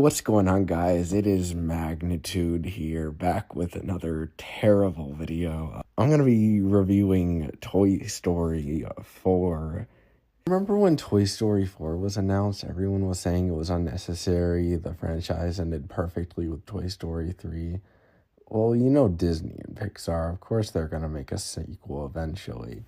What's going on, guys? It is Magnitude here, back with another terrible video. I'm gonna be reviewing Toy Story 4. Remember when Toy Story 4 was announced? Everyone was saying it was unnecessary. The franchise ended perfectly with Toy Story 3. Well, you know Disney and Pixar, of course they're gonna make a sequel eventually,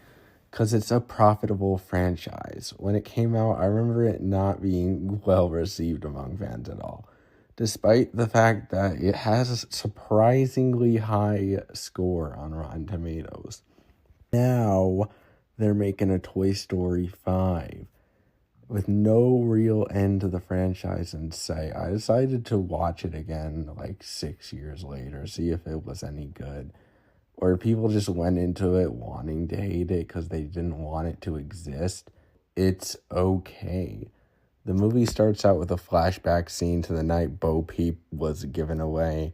because it's a profitable franchise. When it came out, I remember it not being well received among fans at all, despite the fact that it has a surprisingly high score on Rotten Tomatoes. Now, they're making a Toy Story 5 with no real end to the franchise in sight. I decided to watch it again like 6 years later, see if it was any good, or people just went into it wanting to hate it because they didn't want it to exist. It's okay. The movie starts out with a flashback scene to the night Bo Peep was given away,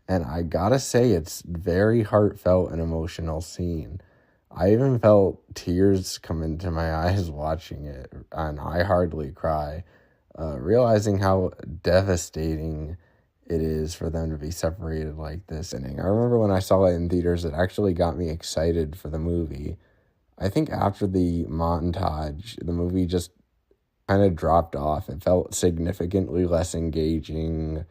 and I gotta say, it's very heartfelt and emotional scene. I even felt tears come into my eyes watching it, and I hardly cry, realizing how devastating it is for them to be separated like this. And I remember when I saw it in theaters, it actually got me excited for the movie. I think after the montage, the movie just kind of dropped off. It felt significantly less engaging.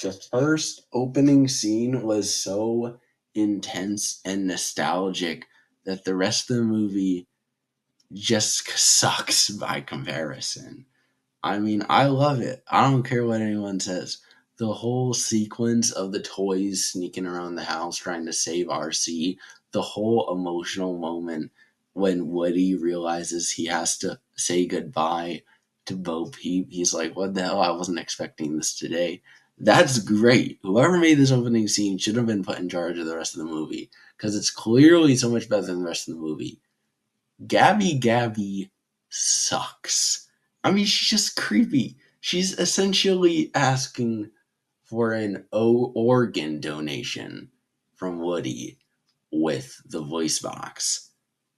The first opening scene was so intense and nostalgic that the rest of the movie just sucks by comparison. I mean, I love it. I don't care what anyone says. The whole sequence of the toys sneaking around the house trying to save RC, the whole emotional moment when Woody realizes he has to say goodbye to Bo Peep. He's like, what the hell? I wasn't expecting this today. That's great. Whoever made this opening scene should have been put in charge of the rest of the movie, because it's clearly so much better than the rest of the movie. Gabby sucks. I mean, she's just creepy. She's essentially asking for an organ donation from Woody with the voice box,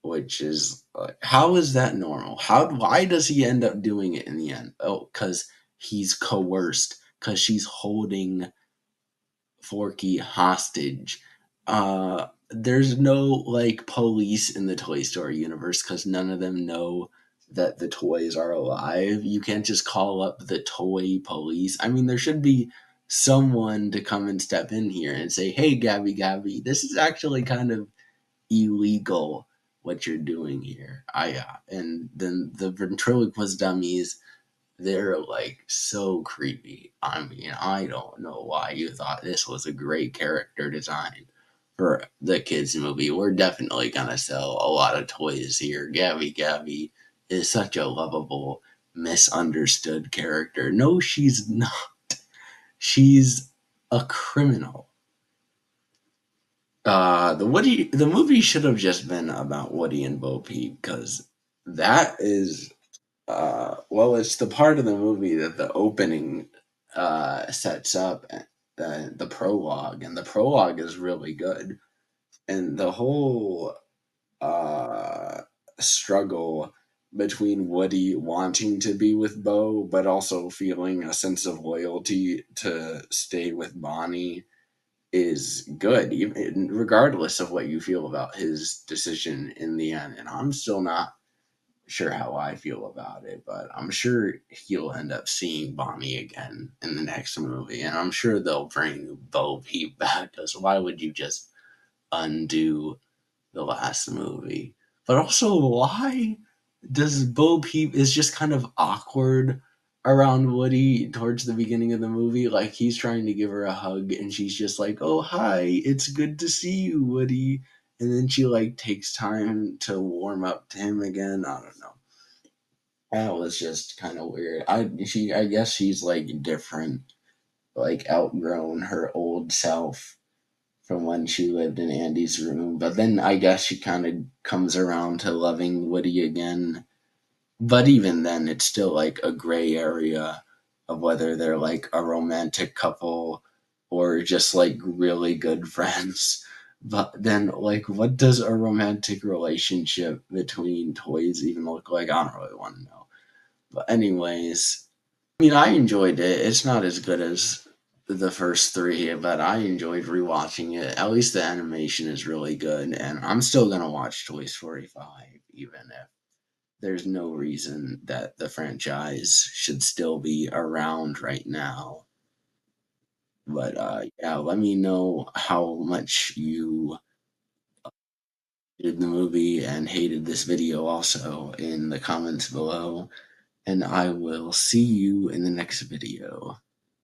which is like, how is that normal? Why does he end up doing it in the end? Oh, because he's coerced, because she's holding Forky hostage. There's no like police in the Toy Story universe because none of them know that the toys are alive. You can't just call up the toy police. I mean, there should be someone to come and step in here and say, hey, Gabby, this is actually kind of illegal what you're doing here. And then the ventriloquist dummies, they're like so creepy. I mean, I don't know why you thought this was a great character design for the kids movie. We're definitely gonna sell a lot of toys here. Gabby is such a lovable, misunderstood character. No, she's not. She's a criminal. The movie should have just been about Woody and Bo Peep, because that is well, it's the part of the movie that the opening sets up, the prologue, and the prologue is really good. And the whole struggle between Woody wanting to be with Bo, but also feeling a sense of loyalty to stay with Bonnie is good, even regardless of what you feel about his decision in the end. And I'm still not sure how I feel about it, but I'm sure he'll end up seeing Bonnie again in the next movie, and I'm sure they'll bring Bo Peep back, because why would you just undo the last movie? But also, why does Bo Peep is just kind of awkward around Woody towards the beginning of the movie? Like, he's trying to give her a hug, and she's just like, "Oh, hi, it's good to see you, Woody." And then she like takes time to warm up to him again. I don't know. That was just kind of weird. I guess she's like different, like outgrown her old self from when she lived in Andy's room. But then I guess she kind of comes around to loving Woody again. But even then, it's still like a gray area of whether they're like a romantic couple or just like really good friends. But then, like, what does a romantic relationship between toys even look like? I don't really want to know. But anyways, I mean, I enjoyed it. It's not as good as the first three, but I enjoyed rewatching it. At least the animation is really good, and I'm still gonna watch Toy Story 5, even if there's no reason that the franchise should still be around right now. But yeah, let me know how much you hated the movie and hated this video also in the comments below, and I will see you in the next video.